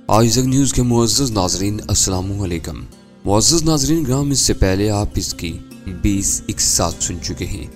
Isaac news के मुअज़्ज़ज़ नाज़रीन अस्सलामु अलैकुम। मुअज़्ज़ज़ नाज़रीन ग्राम, इससे पहले आप इसकी 20 इक़्सात सुन चुके हैं।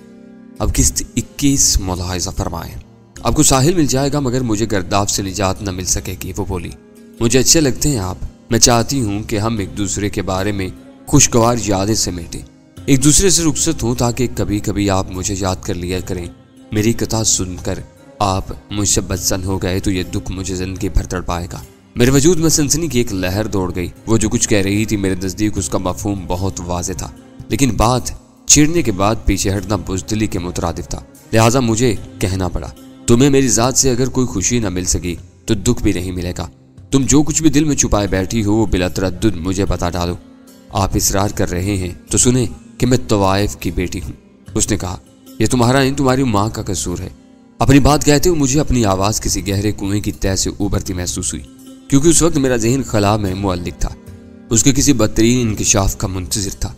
अब किस्त 21 मुलाहिज़ा फरमाएं। आपको साहिल मिल जाएगा मगर मुझे गर्दाफ से निजात न मिल सकेगी। वो बोली, मुझे अच्छे लगते हैं आप। मैं चाहती हूँ कि हम एक दूसरे के बारे में खुशगवार यादें समेटें, एक दूसरे से रुखसत हों ताकि कभी कभी आप मुझे याद कर लिया करें। मेरी कथा सुनकर आप मुझसे बदसन हो गए तो ये दुख मुझे जिंदगी भर तड़पाएगा। मेरे वजूद में सनसनी की एक लहर दौड़ गई। वो जो कुछ कह रही थी मेरे नज़दीक उसका मफहूम बहुत वाज़ेह था, लेकिन बात चिढ़ने के बाद पीछे हटना बुज़दिली के मुतरादिफ था। लिहाजा मुझे कहना पड़ा, तुम्हें मेरी ज़ात से अगर कोई खुशी न मिल सकी तो दुख भी नहीं मिलेगा। तुम जो कुछ भी दिल में छुपाए बैठी हो वो बिला तरद्दुद मुझे बता डालो। आप इसरार कर रहे हैं तो सुने कि मैं तवाइफ की बेटी हूँ। उसने कहा, यह तुम्हारा नहीं, तुम्हारी माँ का कसूर है। अपनी बात कहते हुए मुझे अपनी आवाज़ किसी गहरे कुएं की तह से उभरती महसूस हुई, क्योंकि उस वक्त मेरा ज़हन खला में मुअल्लिक था, उसके किसी बदतरीन इंकिशाफ का मुंतज़िर था।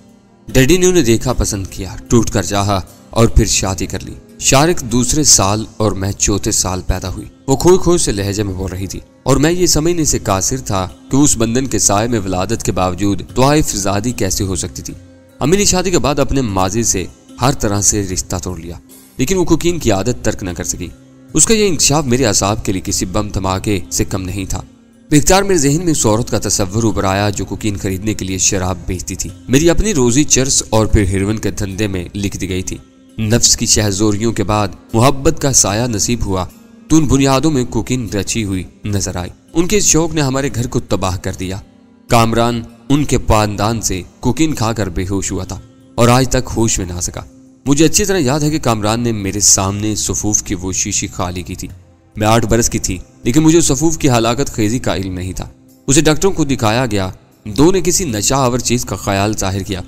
डैडी ने उन्हें देखा, पसंद किया, टूट कर चाहा और फिर शादी कर ली। शारिक दूसरे साल और मैं चौथे साल पैदा हुई। वो खोई खोई से लहजे में बोल रही थी और मैं ये समझने से कासिर था कि उस बंधन के साए में विलादत के बावजूद तवाइफ ज़ादी कैसे हो सकती थी। अम्मी ने शादी के बाद अपने माजी से हर तरह से रिश्ता तोड़ लिया, लेकिन वो कुकीन की आदत तर्क न कर सकी। उसका यह इंकशाफ मेरे असाब के लिए किसी बम धमाके से कम नहीं था। बेख्तियार मेरे जहन में उस औरत का तस्वुर उभर आया जो कुकीन खरीदने के लिए शराब बेचती थी। मेरी अपनी रोजी चर्स और फिर हेरोइन के धंधे में लिख दी गई थी। नफ्स की शहजोरियों के बाद मोहब्बत का साया नसीब हुआ तो उन बुनियादों में कुकीन रची हुई नजर आई। उनके इस शौक ने हमारे घर को तबाह कर दिया। कामरान उनके पानदान से कुकीन खाकर बेहोश हुआ था और आज तक होश में ना सका। मुझे अच्छी तरह याद है कि कामरान ने मेरे सामने सफूफ की वो शीशी खाली की थी। मैं 8 बरस की थी, लेकिन मुझे सफूफ की हलाकत खेजी का इल्म नहीं था। उसे डॉक्टरों को दिखाया गया। दो ने किसी नशा आवर चीज का ख्याल जाहिर किया,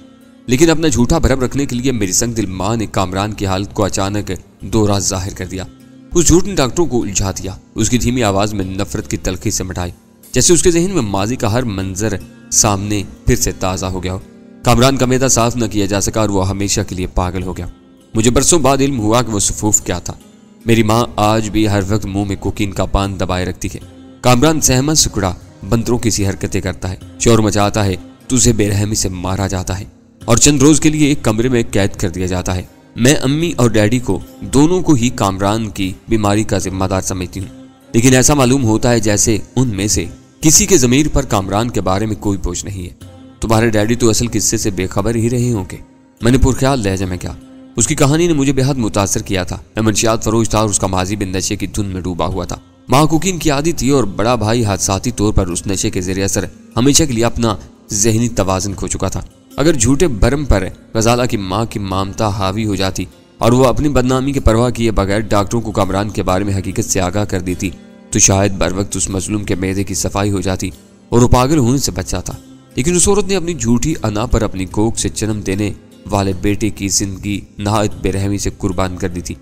लेकिन अपना झूठा भरम रखने के लिए मेरी संग दिल माँ ने कामरान की हालत को अचानक दो राज जाहिर कर दिया। उस झूठ ने डॉक्टरों को उलझा दिया। उसकी धीमी आवाज में नफरत की तलखी से मिटाई, जैसे उसके जहन में माजी का हर मंजर सामने फिर से ताज़ा हो गया हो। कामरान का मैदा साफ न किया जा सका और वो हमेशा के लिए पागल हो गया। मुझे बरसों बाद इल्म हुआ कि वो सफूफ क्या था। मेरी माँ आज भी हर वक्त मुंह में कुकीन का पान दबाए रखती है। कामरान सहमत सुकड़ा बंदरों की सी हरकतें करता है, शोर मचाता है तो उसे बेरहमी से मारा जाता है और चंद रोज के लिए एक कमरे में कैद कर दिया जाता है। मैं अम्मी और डैडी को दोनों को ही कामरान की बीमारी का जिम्मेदार समझती हूँ, लेकिन ऐसा मालूम होता है जैसे उनमें से किसी के ज़मीर पर कामरान के बारे में कोई बोझ नहीं है। तुम्हारे डैडी तो असल किस्से से बेखबर ही रहे होंगे। मैंने पुरख्याल लहजे में क्या। उसकी कहानी ने मुझे बेहद मुतासर किया था। मैं मंशियात फरोश था और उसका माजी बिन नशे की धुन में डूबा हुआ था। माँ कुकीन की आदी थी और बड़ा भाई हादसाती तौर पर उस नशे के ज़रिए असर हमेशा के लिए अपना जहनी तवाज़ुन खो चुका था। अगर झूठे भरम पर गजाला की माँ की ममता हावी हो जाती और वो अपनी बदनामी की परवाह किए बगैर डॉक्टरों को कामरान के बारे में हकीकत से आगाह कर देती तो शायद बर वक्त उस मजलूम के मैदे की सफाई हो जाती और वो पागल होने से बच जाता। लेकिन उस औरत ने अपनी झूठी अना पर अपनी कोख से जन्म देने वाले बेटे की जिंदगी नहायत बेरहमी से कुर्बान कर दी थी।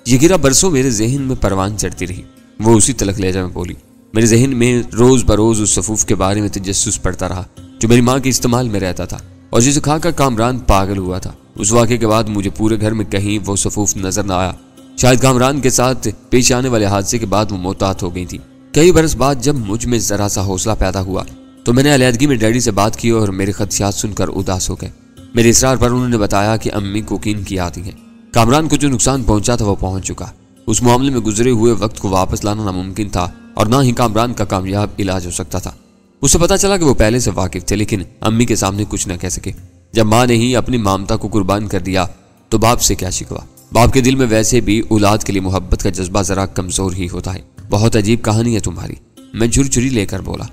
ये गिरा बरसों मेरे जहन में परवान चढ़ती रही। वो उसी तलख लहजा में बोली। मेरे जहन में रोज बरोज उस सफूफ के बारे में तजस्सुस पड़ता रहा जो मेरी माँ के इस्तेमाल में रहता था और जिसे खाकर कामरान पागल हुआ था। उस वाक़े के बाद मुझे पूरे घर में कहीं वो सफूफ नजर न आया। शायद कामरान के साथ पेश आने वाले हादसे के बाद वो मोहतात हो गई थी। कई बरस बाद जब मुझ में जरा सा हौसला पैदा हुआ तो मैंने अलहदगी में डैडी से बात की और मेरे खदशात सुनकर उदास हो गए। मेरे इसरार पर उन्होंने बताया कि अम्मी कुकीन की आती है। कामरान को जो नुकसान पहुंचा था वो पहुंच चुका। उस मामले में गुजरे हुए वक्त को वापस लाना नामुमकिन था और ना ही कामरान का कामयाब इलाज हो सकता था। उसे पता चला कि वो पहले से वाकिफ थे, लेकिन अम्मी के सामने कुछ न कह सके। जब माँ ने ही अपनी ममता को कुर्बान कर दिया तो बाप से क्या शिकवा। बाप के दिल में वैसे भी औलाद के लिए मोहब्बत का जज्बा जरा कमजोर ही होता है। बहुत अजीब कहानी है तुम्हारी, मैं झुरझुरी लेकर बोला।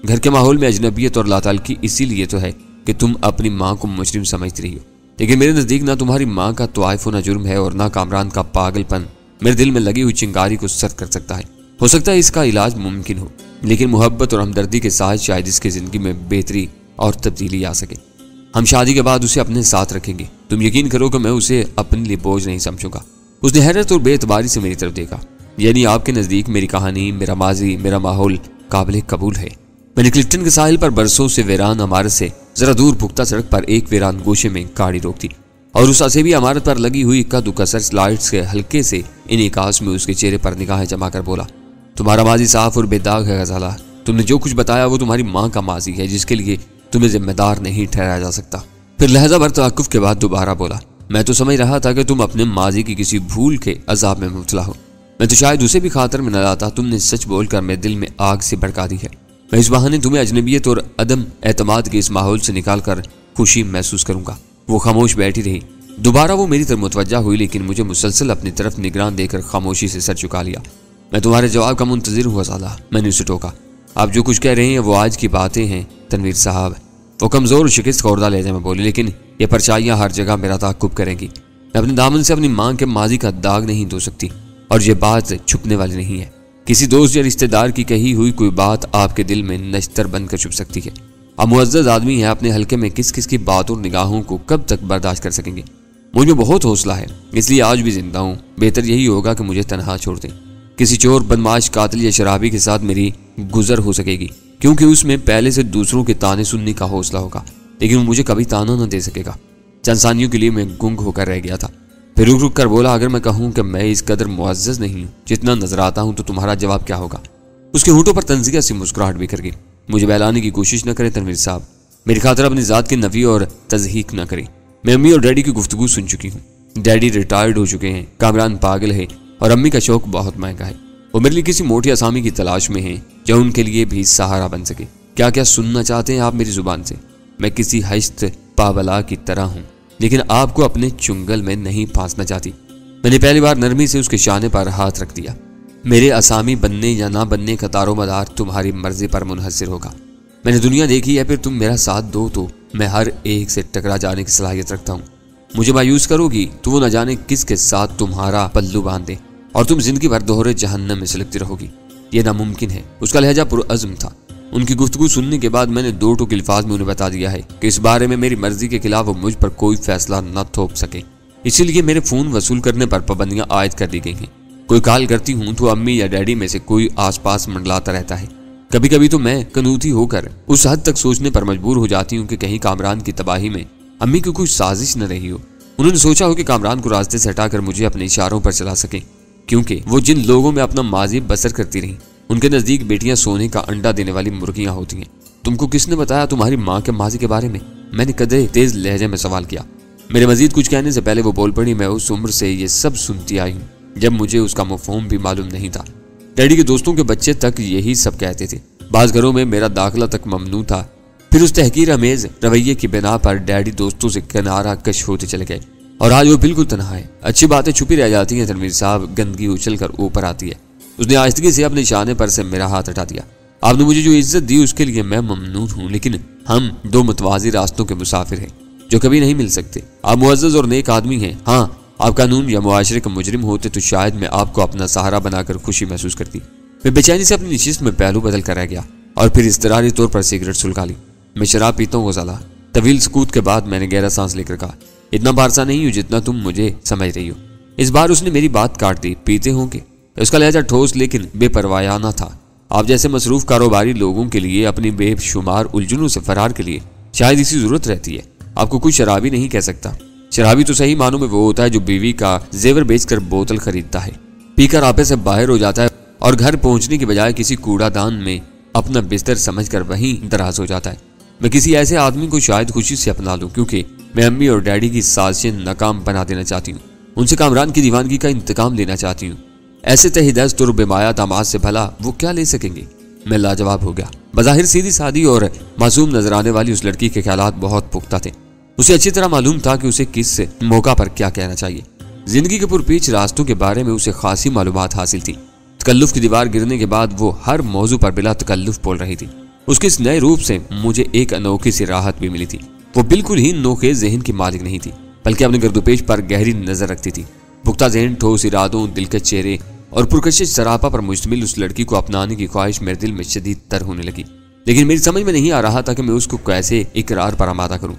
घर के माहौल में अजनबियत और लातालकी इसीलिए तो है कि तुम अपनी माँ को मुजरिम समझती रही हो, लेकिन मेरे नज़दीक ना तुम्हारी माँ का तवाइफ होना जुर्म है और ना कामरान का पागलपन मेरे दिल में लगी हुई चिंगारी को सर्द कर सकता है। हो सकता है इसका इलाज मुमकिन हो, लेकिन मोहब्बत और हमदर्दी के साथ शायद इसकी ज़िंदगी में बेहतरी और तब्दीली आ सके। हम शादी के बाद उसे अपने साथ रखेंगे। तुम यकीन करो कि मैं उसे अपने लिए बोझ नहीं समझूंगा। उसने हैरत और बेएतबारी से मेरी तरफ देखा। यानी आपके नज़दीक मेरी कहानी, मेरा माजी, मेरा माहौल काबिल कबूल है। मैंने क्लिफ्टन के साहिल पर बरसों से वीरान इमारत से जरा दूर पुख्ता सड़क पर एक वीरान गोशे में गाड़ी रोक दी और उस असेबी इमारत पर लगी हुई इक्का दुक्का सर्च लाइट्स के हल्के से इन्हीं काश में उसके चेहरे पर निगाहें जमा कर बोला, तुम्हारा माजी साफ और बेदाग है गजाला। तुमने जो कुछ बताया वो तुम्हारी माँ का माजी है जिसके लिए तुम्हें जिम्मेदार नहीं ठहराया जा सकता। फिर लहजा भर तवक्कुफ के बाद दोबारा बोला, मैं तो समझ रहा था कि तुम अपने माजी की किसी भूल के अजाब में मुबतला हो। मैं तो शायद उसे भी खातर में न लाता। तुमने सच बोलकर मेरे दिल में आग से भड़का दी है। मैं इस बहाने तुम्हें अजनबियत और अदम एतमाद के इस माहौल से निकाल कर खुशी महसूस करूंगा। वो खामोश बैठी रही। दोबारा वो मेरी तरफ मुतवज्जा हुई, लेकिन मुझे मुसलसल अपनी तरफ निगरान देकर खामोशी से सर झुका लिया। मैं तुम्हारे जवाब का मुंतजिर हूँ ग़ज़ाला, मैंने उसे टोका। आप जो कुछ कह रहे हैं वो आज की बातें हैं तनवीर साहब। वो कमज़ोर और शिकस्त खोरदा लहजे में बोली, लेकिन ये परछाइयाँ हर जगह मेरा ताक़ुब करेंगी। मैं अपने दामन से अपनी माँ के माजी का दाग नहीं धो सकती, और ये बात छुपने वाली नहीं है। किसी दोस्त या रिश्तेदार की कही हुई कोई बात आपके दिल में नश्तर बनकर छुप सकती है। आप मुअज़्ज़ज़ आदमी हैं, अपने हल्के में किस किस की बात और निगाहों को कब तक बर्दाश्त कर सकेंगे। मुझ में बहुत हौसला है, इसलिए आज भी जिंदा हूँ। बेहतर यही होगा कि मुझे तनहा छोड़ दें। किसी चोर, बदमाश, कातिल या शराबी के साथ मेरी गुजर हो सकेगी, क्योंकि उसमें पहले से दूसरों के ताने सुनने का हौसला होगा, लेकिन वो मुझे कभी ताना न दे सकेगा। चंद सानियों के लिए मैं गुंग होकर रह गया था। फिर रुक रुक कर बोला, अगर मैं कहूँ कि मैं इस कदर मुअज़्ज़ज़ नहीं हूँ जितना नजर आता हूँ, तो तुम्हारा जवाब क्या होगा? उसके होंठों पर तंज़िया सी मुस्कुराहट बिखर गई। मुझे बहलाने की कोशिश न करें तनवीर साहब, मेरी खातिर अपनी ज़ात की नफ़ी और तज़हीक न करें। मैं अम्मी और डैडी की गुफ्तगू सुन चुकी हूँ। डैडी रिटायर्ड हो चुके हैं, कामरान पागल है, और अम्मी का शौक बहुत महंगा है। वो मेरे लिए किसी मोटी असामी की तलाश में है जो उनके लिए भी सहारा बन सके। क्या क्या सुनना चाहते हैं आप मेरी जुबान से? मैं किसी हश्त पाबला की तरह हूँ, लेकिन आपको अपने चुंगल में नहीं फांसना चाहती। मैंने पहली बार नरमी से उसके शाने पर हाथ रख दिया। मेरे असामी बनने या ना बनने का दारोमदार तुम्हारी मर्जी पर मुनहसर होगा। मैंने दुनिया देखी है, फिर तुम मेरा साथ दो तो मैं हर एक से टकरा जाने की सलाहियत रखता हूँ। मुझे मायूस करोगी तो वो न जाने किसके साथ तुम्हारा पल्लू बांध दे और तुम जिंदगी भर दोहरे जहन्नम में सिलकती रहोगी। ये नामुमकिन है। उसका लहजा पुरअज़्म था। उनकी गुफ्तगू सुनने के बाद मैंने दो टूक अल्फाज में उन्हें बता दिया है कि इस बारे में मेरी मर्जी के खिलाफ वो मुझ पर कोई फैसला न थोप सके। इसीलिए मेरे फोन वसूल करने पर पाबंदियां आयद कर दी गई हैं। कोई कॉल करती हूँ तो अम्मी या डैडी में से कोई आसपास मंडलाता रहता है। कभी कभी तो मैं कनूती होकर उस हद तक सोचने पर मजबूर हो जाती हूँ कि कहीं कामरान की तबाही में अम्मी की कोई साजिश न रही हो। उन्होंने सोचा हो कि कामरान को रास्ते से हटाकर मुझे अपने इशारों पर चला सके, क्योंकि वो जिन लोगों में अपना माजी बसर करती रहीं उनके नजदीक बेटियां सोने का अंडा देने वाली मुर्गियां होती हैं। तुमको किसने बताया तुम्हारी माँ के माजी के बारे में? मैंने कदरे तेज लहजे में सवाल किया। मेरे मजीद कुछ कहने से पहले वो बोल पड़ी, मैं उस उम्र से ये सब सुनती आई हूँ जब मुझे उसका मफ़हूम भी मालूम नहीं था। डैडी के दोस्तों के बच्चे तक यही सब कहते थे। बाज़ घरों में मेरा दाखिला तक ममनू था। फिर उस तहकीर अमेज रवैये की बिना पर डैडी दोस्तों से किनारा कश होते चले गए और आज वो बिल्कुल तन्हा है। अच्छी बातें छुपी रह जाती हैं तनवीर साहब, गंदगी उछल कर ऊपर आती है। उसने आहिस्तगी से अपने शाने पर से मेरा हाथ हटा दिया। आपने मुझे जो इज्जत दी उसके लिए मैं ममनून हूँ, लेकिन हम दो मुतवाज़ी रास्तों के मुसाफिर हैं जो कभी नहीं मिल सकते। आप मुअज़्ज़ज़ और नेक आदमी हैं। हाँ, आप कानून या मुआशरे के मुजरिम होते तो शायद मैं आपको अपना सहारा बनाकर खुशी महसूस करती। मैं बेचैनी से अपनी नशिस्त में पहलू बदल कर रह गया और फिर इज़्तिरारी तौर पर सिगरेट सुलगा ली। मैं शराब पीता हूँ ग़ज़ाला। तवील सुकूत के बाद मैंने गहरा सांस लेकर कहा, इतना बारसा नहीं हूँ जितना तुम मुझे समझ रही हो। इस बार उसने मेरी बात काट दी। पीते होंगे? उसका लहजा ठोस लेकिन बेपरवायाना था। आप जैसे मसरूफ कारोबारी लोगों के लिए अपनी बेशुमार उलझनों से फरार के लिए शायद इसी जरूरत रहती है। आपको कोई शराबी नहीं कह सकता। शराबी तो सही मानों में वो होता है जो बीवी का जेवर बेचकर बोतल खरीदता है, पीकर आपे से बाहर हो जाता है और घर पहुंचने की बजाय किसी कूड़ादान में अपना बिस्तर समझकर वहीं दराज हो जाता है। मैं किसी ऐसे आदमी को शायद खुशी से अपना लूं, क्योंकि मैं अम्मी और डैडी की साजिशें नाकाम बना देना चाहती हूँ। उनसे कामरान की दीवानगी का इंतकाम लेना चाहती हूँ। ऐसे तहीदस्त और बेमाया दामाद से भला वो क्या ले सकेंगे? मैं लाजवाब हो गया। बज़ाहिर सीधी सादी और मासूम नजर आने वाली उस लड़की के ख्यालात बहुत पुख्ता थे। उसे अच्छी तरह मालूम था कि उसे किस मौका पर क्या कहना चाहिए। जिंदगी के पुरपीच रास्तों के बारे में उसे खासी मालूमात हासिल थी। तकल्लुफ की दीवार गिरने के बाद वो हर मौजू पर बिला तकल्लुफ बोल रही थी। उसके इस नए रूप से मुझे एक अनोखी सी राहत भी मिली थी। वो बिल्कुल ही नोखे जहन की मालिक नहीं थी, बल्कि अपने गर्दोपेश पर गहरी नजर रखती थी। पुख्ता जहन, ठोस इरादों, दिलकश चेहरे और पुरकशिश सरापा पर मुश्तमिल उस लड़की को अपनाने की ख्वाहिश मेरे दिल में शदीद तर होने लगी। लेकिन मेरी समझ में नहीं आ रहा था कि मैं उसको कैसे इकरार पर आमादा करूं।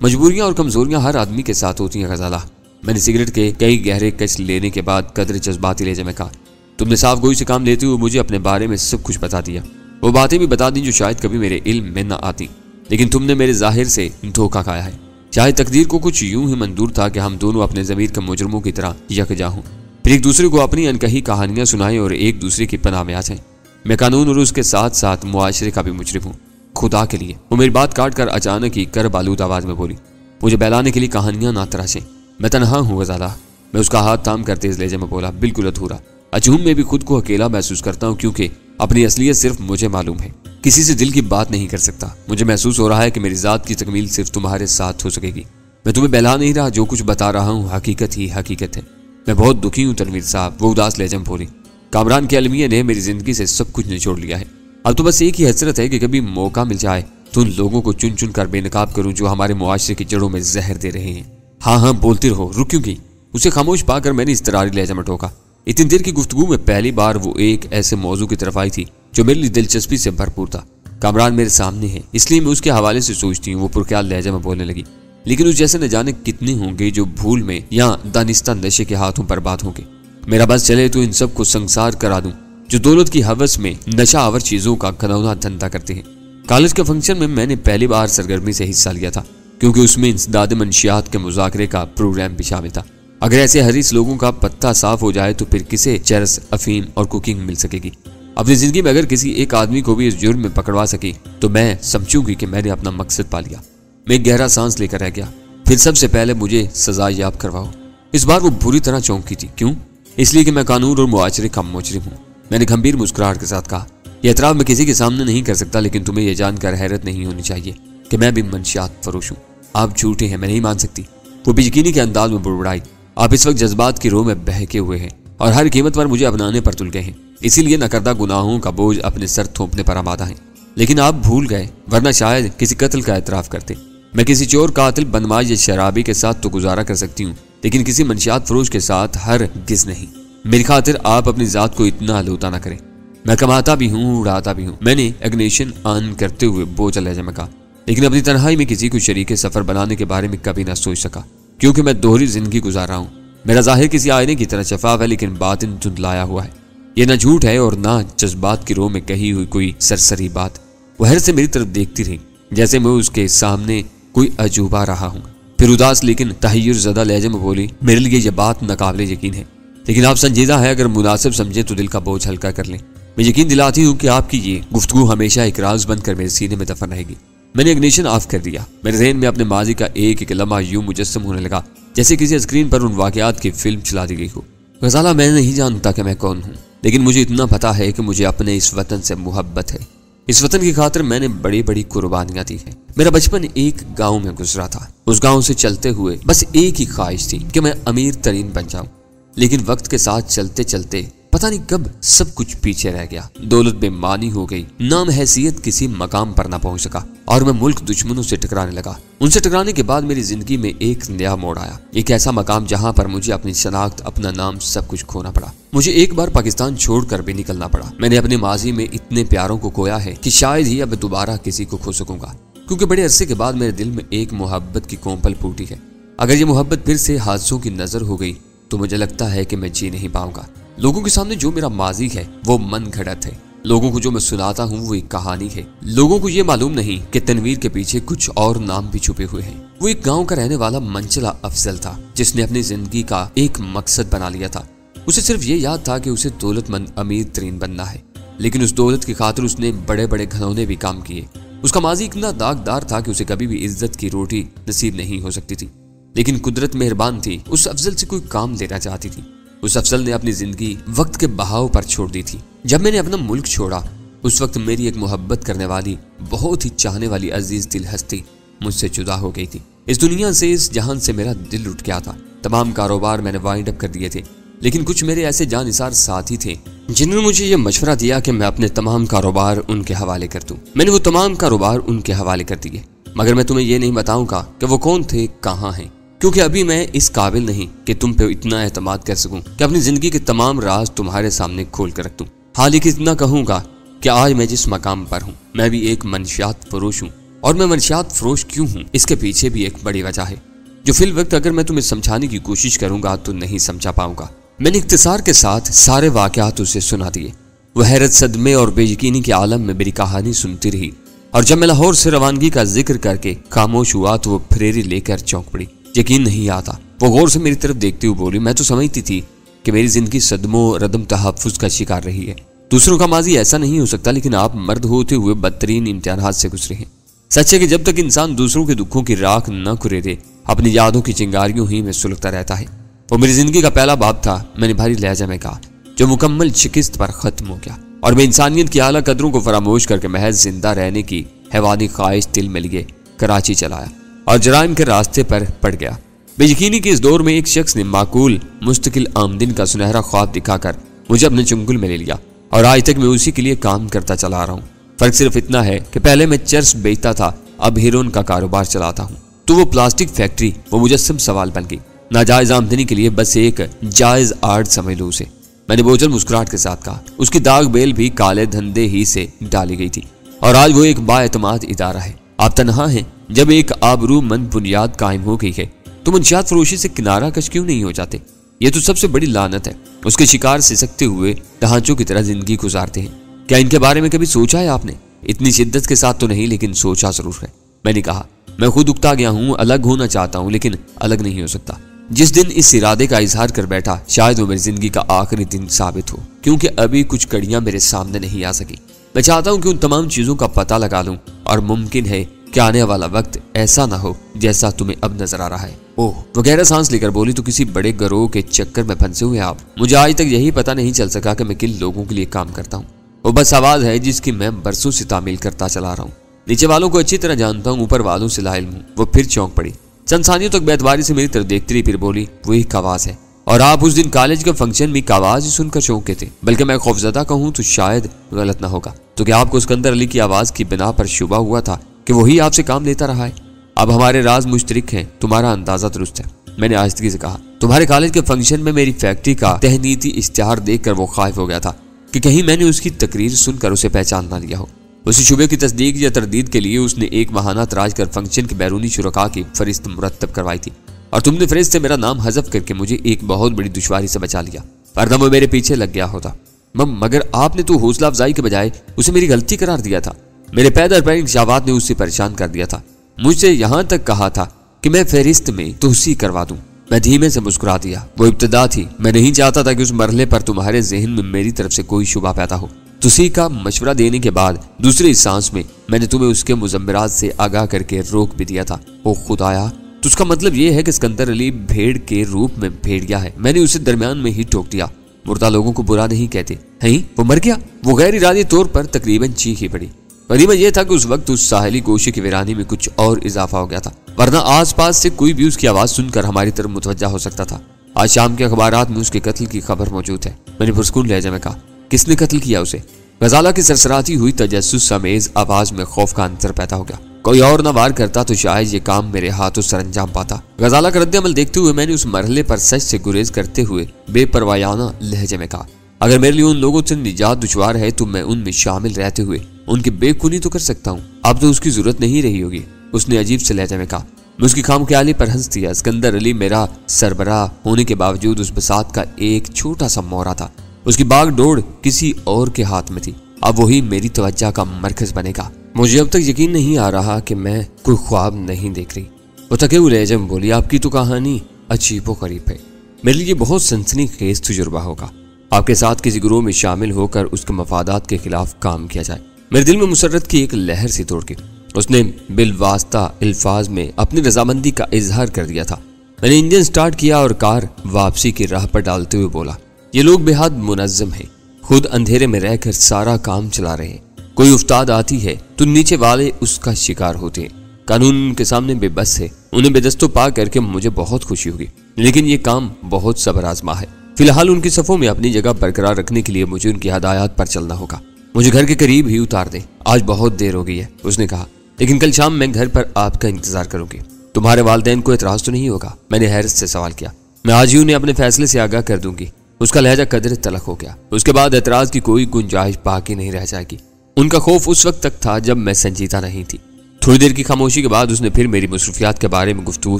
मजबूरियां और कमजोरियां हर आदमी के साथ होती हैं ग़ज़ाला। मैंने सिगरेट के कई गहरे कश लेने के बाद कदर जज्बाती लहजे में कहा, तुमने साफ गोई से काम लेते हुए मुझे अपने बारे में सब कुछ बता दिया। वो बातें भी बता दी जो शायद कभी मेरे इल्म में न आती, लेकिन तुमने मेरे जाहिर से धोखा खाया है। शायद तकदीर को कुछ यूं ही मंजूर था कि हम दोनों अपने ज़मीर के मुजरमों की तरह यकजा हों, फिर एक दूसरे को अपनी अनकही कहानियां सुनाएं और एक दूसरे की पनाह में आ जाएं। मैं कानून और उसके साथ साथ मुआशरे का भी मुजरिम हूँ। खुदा के लिए। वो मेरी बात काट कर अचानक ही कर्ब आलूद आवाज में बोली, मुझे बहलाने के लिए कहानियां ना तराशें, मैं तनहा हूँ गजाला। मैं उसका हाथ थाम करते इस लहजे में बोला, बिल्कुल अधूरा। अजूम में भी खुद को अकेला महसूस करता हूँ क्योंकि अपनी असलियत सिर्फ मुझे मालूम है। किसी से दिल की बात नहीं कर सकता। मुझे महसूस हो रहा है कि मेरी जात की तकमील सिर्फ तुम्हारे साथ हो सकेगी। मैं तुम्हें बहला नहीं रहा, जो कुछ बता रहा हूँ हकीकत ही हकीकत है। मैं बहुत दुखी हूँ तनवीर साहब, वो उदास लहजे में बोली। कामरान के अलमिया ने मेरी जिंदगी से सब कुछ निचोड़ लिया है। अब तो बस एक ही हसरत है कि कभी मौका मिल जाए तो उन लोगों को चुन चुन कर बेनकाब करूं जो हमारे मुआशरे की जड़ों में जहर दे रहे हैं। हाँ हाँ बोलती रहो, रुक क्यों गई? उसे खामोश पाकर मैंने इस तरारी लहजा में टोका। इतनी देर की गुफ्तगू में पहली बार वो एक ऐसे मौजू की तरफ आई थी जो मेरे लिए दिलचस्पी से भरपूर था। कामरान मेरे सामने है, इसलिए मैं उसके हवाले से सोचती हूँ। वो पुरख्याल लहजा में बोलने लगी, लेकिन उस जैसे न जाने कितने होंगे जो भूल में या दानिस्ता नशे के हाथों बर्बाद होंगे। मेरा बस चले तो इन सब को संसार करा दूं जो दौलत की हवस में नशा आवर चीजों का घनौना धंधा करते हैं। कॉलेज के फंक्शन में मैंने पहली बार सरगर्मी से हिस्सा लिया था क्योंकि उसमें इंसदाद मंशियात के मुजाकरे का प्रोग्राम भी शामिल था। अगर ऐसे हरीस लोगों का पत्ता साफ हो जाए तो फिर किसे चरस, अफीम और कुकिंग मिल सकेगी। अपनी जिंदगी में अगर किसी एक आदमी को भी इस जुर्म में पकड़वा सकी तो मैं समझूंगी कि मैंने अपना मकसद पा लिया। मैं एक गहरा सांस लेकर रह गया। फिर सबसे पहले मुझे सजा याब करवाओ। इस बार वो बुरी तरह चौंकी थी। क्यों? इसलिए कि मैं कानून और मुआशरे का मुजरिम हूँ। मैंने गंभीर मुस्कुराहट के साथ कहा, यह एतराफ मैं किसी के सामने नहीं कर सकता, लेकिन तुम्हें यह जानकर हैरत नहीं होनी चाहिए कि मैं भी मंशियात फरोश हूँ। आप झूठे हैं, मैं नहीं मान सकती। वो बेयकीनी के अंदाज में बुड़बुड़ाई, आप इस वक्त जज्बात की रोह में बहके हुए हैं और हर कीमत पर मुझे अपनाने पर तुल गए हैं, इसीलिए नकरदा गुनाहों का बोझ अपने सर थोपने पर आमादा है। लेकिन आप भूल गए, वरना शायद किसी कत्ल का एतराफ करते। मैं किसी चोर, कातिल, बदमाश या शराबी के साथ तो गुजारा कर सकती हूँ, लेकिन किसी मंशियात फरोश के साथ हरगिज़ नहीं। मेरी खातिर आप अपनी जात को इतना आलूता न करें। मैं कमाता भी हूँ, उड़ाता भी हूँ। मैंने इग्निशन ऑन करते हुए बोझल लहजे में कहा, लेकिन अपनी तन्हाई में किसी को शरीके सफर बनाने के बारे में कभी ना सोच सका क्योंकि मैं दोहरी जिंदगी गुजार रहा हूँ। मेरा जाहिर किसी आईने की तरह शफाफ है, लेकिन बातिन धुंधलाया हुआ है। यह ना झूठ है और ना जज्बात की रोह में कही हुई कोई सरसरी बात। वो हैरत से मेरी तरफ देखती रही जैसे मैं उसके सामने कोई अजूबा रहा हूँ। फिर उदास लेकिन तहय्युर ज़दा लहजे में बोली, मेरे लिए यह बात नाकाबिले यकीन है, लेकिन आप संजीदा है, अगर मुनासिब समझे तो दिल का बोझ हल्का कर लें। मैं यकीन दिलाती हूँ कि आपकी ये गुफ्तगू हमेशा एक राज बनकर मेरे सीने में दफन रहेगी। मैंने इग्निशन ऑफ कर दिया। मेरे ज़हन में अपने माजी का एक एक लम्हा यूं मुजस्सम होने लगा जैसे किसी स्क्रीन पर उन वाक़यात की फिल्म चला दी गई हो। गज़ाला, मैं नहीं जानता कि मैं कौन हूँ, लेकिन मुझे इतना पता है कि मुझे अपने इस वतन से मोहब्बत है। इस वतन की खातिर मैंने बड़ी बड़ी कुर्बानियां दी हैं। मेरा बचपन एक गांव में गुजरा था। उस गांव से चलते हुए बस एक ही ख्वाहिश थी कि मैं अमीर तरीन बन जाऊं, लेकिन वक्त के साथ चलते चलते पता नहीं कब सब कुछ पीछे रह गया। दौलत बेमानी हो गई, नाम हैसियत किसी मकाम पर ना पहुंच सका और मैं मुल्क दुश्मनों से टकराने लगा। उनसे टकराने के बाद मेरी जिंदगी में एक नया मोड़ आया, एक ऐसा मकाम जहां पर मुझे अपनी शनाख्त, अपना नाम, सब कुछ खोना पड़ा। मुझे एक बार पाकिस्तान छोड़कर भी निकलना पड़ा। मैंने अपने माजी में इतने प्यारों को खोया है कि शायद ही अब दोबारा किसी को खो सकूंगा, क्योंकि बड़े अरसे के बाद मेरे दिल में एक मोहब्बत की कोंपल फूटी है। अगर ये मोहब्बत फिर से हादसों की नजर हो गई तो मुझे लगता है कि मैं जी नहीं पाऊंगा। लोगों के सामने जो मेरा माजी है वो मन घड़त है। लोगों को जो मैं सुनाता हूँ वो एक कहानी है। लोगों को ये मालूम नहीं कि तनवीर के पीछे कुछ और नाम भी छुपे हुए हैं। वो एक गांव का रहने वाला मंचला अफजल था जिसने अपनी जिंदगी का एक मकसद बना लिया था। उसे सिर्फ ये याद था कि उसे दौलतमंद अमीर तरीन बनना है, लेकिन उस दौलत की खातिर उसने बड़े बड़े घनौने भी काम किए। उसका माजी इतना दागदार था कि उसे कभी भी इज्जत की रोटी नसीब नहीं हो सकती थी, लेकिन कुदरत मेहरबान थी, उस अफजल से कोई काम लेना चाहती थी। उस अफजल ने अपनी जिंदगी वक्त के बहाव पर छोड़ दी थी। जब मैंने अपना मुल्क छोड़ा उस वक्त मेरी एक मोहब्बत करने वाली, बहुत ही चाहने वाली अजीज दिल हस्ती मुझसे जुदा हो गई थी। इस दुनिया से, इस जहान से मेरा दिल उठ गया था। तमाम कारोबार मैंने वाइंड अप कर दिए थे, लेकिन कुछ मेरे ऐसे जानिसार साथी थे जिन्होंने मुझे यह मशवरा दिया कि मैं अपने तमाम कारोबार उनके हवाले कर दूं। मैंने वो तमाम कारोबार उनके हवाले कर दिए, मगर मैं तुम्हें यह नहीं बताऊंगा कि वो कौन थे, कहाँ हैं, क्योंकि अभी मैं इस काबिल नहीं कि तुम पे इतना एतमाद कर सकूं कि अपनी जिंदगी के तमाम राज तुम्हारे सामने खोल कर रख दूं। हाल ही इतना कहूंगा कि आज मैं जिस मकाम पर हूं मैं भी एक मंशियात फरोश हूं, और मैं मंशियात फरोश क्यों हूं इसके पीछे भी एक बड़ी वजह है जो फिल वक्त अगर मैं तुम्हें समझाने की कोशिश करूंगा तो नहीं समझा पाऊंगा। मैंने इख्तिसार के साथ सारे वाकयात उसे सुना दिए। वह हैरत, सदमे और बेयकीनी के आलम में मेरी कहानी सुनती रही, और जब मैं लाहौर से रवानगी का जिक्र करके खामोश हुआ तो वो फेरी लेकर चौंक पड़ी। यकीन नहीं आता। वो गौर से मेरी तरफ देखती हुई बोली, मैं तो समझती थी कि मेरी जिंदगी सदमों रदम तहफ़्फ़ुज़ का शिकार रही है, दूसरों का माजी ऐसा नहीं हो सकता, लेकिन आप मर्द होते हुए बदतरीन इम्तिहानात से गुजरे हैं। सच है कि जब तक इंसान दूसरों के दुखों की राख न कुरेदे अपनी यादों की चिंगारियों ही में सुलगता रहता है। वो मेरी जिंदगी का पहला बाब था, मैंने भारी लहजा में कहा, जो मुकम्मल शिकस्त पर खत्म हो गया और मैं इंसानियत की आला कदरों को फरामोश करके महज जिंदा रहने की हैवानी ख्वाहिश दिल में लिए कराची चलाया और जराइम के रास्ते पर पड़ गया। बेयकीनी के इस दौर में एक शख्स ने माकूल मुस्तकिल आमदन का सुनहरा ख्वाब दिखाकर मुझे अपने चंगुल में ले लिया और आज तक मैं उसी के लिए काम करता चला रहा हूँ। फर्क सिर्फ इतना है कि पहले मैं चर्स बेचता था, अब हीरोइन का कारोबार चलाता हूँ। तो वो प्लास्टिक फैक्ट्री वो मुजस्सम सवाल बन गई। नाजायज आमदनी के लिए बस एक जायज आर्ट समझ लो उसे। मैंने बोझल मुस्कुराहट के साथ कहा। उसकी दाग बेल भी काले धंधे ही से डाली गई थी और आज वो एक बाएतमाद इदारा है। आप तनहा हैं। जब एक आबरूमंद बुनियाद कायम हो गई है तो मंशियात फरोशी से किनारा कश क्यों नहीं हो जाते? ये तो सबसे बड़ी लानत है। उसके शिकार सिसकते हुए ढांचों की तरह जिंदगी गुजारते हैं। क्या इनके बारे में कभी सोचा है आपने? इतनी शिद्दत के साथ तो नहीं, लेकिन सोचा जरूर है। मैंने कहा, मैं खुद उकता गया हूँ, अलग होना चाहता हूँ, लेकिन अलग नहीं हो सकता। जिस दिन इस इरादे का इजहार कर बैठा, शायद वो मेरी जिंदगी का आखिरी दिन साबित हो, क्योंकि अभी कुछ कड़ियां मेरे सामने नहीं आ सकी। मैं चाहता हूँ कि उन तमाम चीजों का पता लगा लूं और मुमकिन है कि आने वाला वक्त ऐसा ना हो जैसा तुम्हें अब नजर आ रहा है। ओह, वो गहरा सांस लेकर बोली, तो किसी बड़े गिरोह के चक्कर में फंसे हुए आप। मुझे आज तक यही पता नहीं चल सका कि मैं किन लोगों के लिए काम करता हूँ। वो बस आवाज है जिसकी मैं बरसों से तामील करता चला रहा हूँ। नीचे वालों को अच्छी तरह जानता हूँ, ऊपर वालों से लाइल हूँ। वो फिर चौंक पड़ी। चंद सानियों तक बेतबारी से मेरी तरफ देखती रही, फिर बोली, वो एक आवाज है। और आप उस दिन कॉलेज के फंक्शन में एक आवाज ही सुनकर चौंके थे। बल्कि मैं खौफजदा कहूँ तो शायद गलत ना होगा। तो क्या आपको सिकंदर अली की आवाज की बिना पर शुबा हुआ था कि वही आपसे काम लेता रहा है? अब हमारे राज मुश्तरिक हैं, तुम्हारा अंदाजा दुरुस्त है। मैंने आहिस्तगी से कहा, तुम्हारे कॉलेज के फंक्शन में मेरी फैक्ट्री का तहनीती इश्तिहार देखकर वो खाइफ हो गया था कि कहीं मैंने उसकी तकरीर सुनकर उसे पहचान ना लिया हो। उसी शुबे की तस्दीक या तरदीद के लिए उसने एक बहाना तराज कर फंक्शन के बैरूनी शुरका की फरिश्त मुरत्तब करवाई थी और तुमने फरिश्त से मेरा नाम हज़फ करके मुझे एक बहुत बड़ी दुश्वारी से बचा लिया, वरना वो मेरे पीछे लग गया होता। मगर आपने तो हौसला अफजाई के बजाय उसे मेरी गलती करार दिया था। मेरे पैदर पैर इंकशाफात ने उससे परेशान कर दिया था। मुझसे यहाँ तक कहा था कि मैं फहरिस्त में तोसी करवा दूं। मैं धीमे से मुस्कुरा दिया। वो इब्तिदा थी। मैं नहीं चाहता था कि उस मरहले पर तुम्हारे जहन में मेरी तरफ से कोई शुबा पैदा हो। तुसी का मशवरा देने के बाद दूसरी सांस में मैंने तुम्हें उसके मुजम्मरात से आगाह करके रोक भी दिया था। ओ खुदाया, तो उसका मतलब ये है कि सिकंदर अली भेड़ के रूप में भेड़िया है। मैंने उसे दरमियान में ही टोक दिया। मुर्दा लोगों को बुरा नहीं कहते हैं। वो मर गया। वो गैर इरादी तौर पर तकरीबन चीख ही पड़ी। वरीमा यह था कि उस वक्त उस साहिली गोशे की वीरानी में कुछ और इजाफा हो गया था, वरना आसपास से कोई भी उसकी आवाज सुनकर हमारी तरफ मुतवज्जा हो सकता था। आज शाम के अखबारात में उसके कत्ल की खबर मौजूद है। मैंने पुरस्कून लहजे में कहा, किसने कत्ल किया उसे? गजाला की सरसराती हुई तजस्सुस समेज आवाज में खौफ का अंतर पैदा हो गया। कोई और न वार करता तो शायद ये काम मेरे हाथों सर अंजाम पाता। गजाला का रद्द-ए-अमल देखते हुए मैंने उस मरहले पर सच से गुरेज करते हुए बेपरवायाना लहजे में कहा, अगर मेरे लिए उन लोगों से निजात दुश्वार है तो मैं उनमें शामिल रहते हुए उनकी बेखुनी तो कर सकता हूँ। अब तो उसकी जरूरत नहीं रही होगी। उसने अजीब से लहजे में कहा। मैं उसकी खामख्याली पर हंस दिया। सिकंदर अली मेरा सरबराह होने के बावजूद उस बसात का एक छोटा सा मोहरा था। उसकी बागडोर किसी और के हाथ में थी। अब वही मेरी तवज्जा का मरकज बनेगा। मुझे अब तक यकीन नहीं आ रहा कि मैं कोई ख्वाब नहीं देख रही। वो थके हुए लहजे में बोली, आपकी तो कहानी अजीबो गरीब है। मेरे लिए बहुत सनसनीखेज तजुर्बा होगा आपके साथ किसी गिरोह में शामिल होकर उसके मफादात के खिलाफ काम किया जाए। मेरे दिल में मुसर्रत की एक लहर सी तोड़ गई। उसने बिलवास्ता अल्फाज में अपनी रजामंदी का इजहार कर दिया था। मैंने इंजन स्टार्ट किया और कार वापसी की राह पर डालते हुए बोला, ये लोग बेहद मुनज्जम हैं, खुद अंधेरे में रहकर सारा काम चला रहे हैं। कोई उफ्ताद आती है तो नीचे वाले उसका शिकार होते हैं। कानून उनके सामने बेबस है। उन्हें बेदस्तों पा करके मुझे बहुत खुशी होगी, लेकिन ये काम बहुत सब्र आजमा है। फिलहाल उनकी सफों में अपनी जगह बरकरार रखने के लिए मुझे उनकी हदायत पर चलना होगा। मुझे घर के करीब ही उतार दे, आज बहुत देर हो गई है। उसने कहा, लेकिन कल शाम मैं घर पर आपका इंतजार करूंगी। तुम्हारे वालिदैन को एतराज तो नहीं होगा? मैंने हैरत से सवाल किया। मैं आज ही उन्हें अपने फैसले से आगाह कर दूंगी। उसका लहजा कदर तलख हो गया। उसके बाद एतराज की कोई गुंजाइश बाकी नहीं रह जाएगी। उनका खौफ उस वक्त तक था जब मैं संजीदा नहीं थी। थोड़ी देर की खामोशी के बाद उसने फिर मेरी मसरूफियात के बारे में गुफ्तगू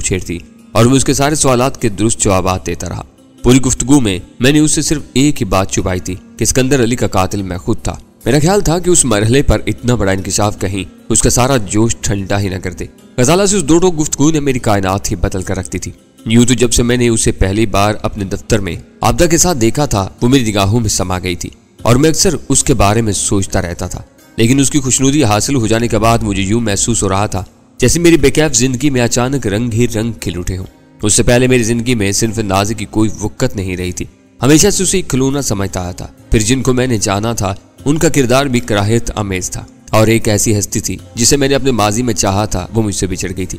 छेड़ दी और मैं उसके सारे सवालात के दुरुस्त जवाबात देता रहा। पूरी गुफ्तगू में मैंने उससे सिर्फ एक ही बात छुपाई थी कि सिकंदर अली का कातिल मैं खुद था। मेरा ख्याल था कि उस मरहले पर इतना बड़ा इंकिशाफ कहीं उसका सारा जोश ठंडा ही न कर दे। गजाला से उस दो टोक गुफ्तगू ने मेरी कायनात ही बदल कर रखती थी। यूं तो जब से मैंने उसे पहली बार अपने दफ्तर में आपदा के साथ देखा था वो मेरी निगाहों में समा गई थी। और मैं अक्सर उसके बारे में सोचता रहता था। लेकिन उसकी खुशनुदी हासिल हो जाने के बाद मुझे यूं महसूस हो रहा था जैसे मेरी बेकैफ जिंदगी में अचानक रंग ही रंग खिल उठे हों। उससे पहले मेरी जिंदगी में सिर्फ नाज़ की कोई वक़्त नहीं रही थी। हमेशा से उसे खिलौना समझता आया था। फिर जिनको मैंने जाना था उनका किरदार भी कराहत आमेज था और एक ऐसी हस्ती थी जिसे मैंने अपने माजी में चाहा था वो मुझसे बिछड़ गई थी।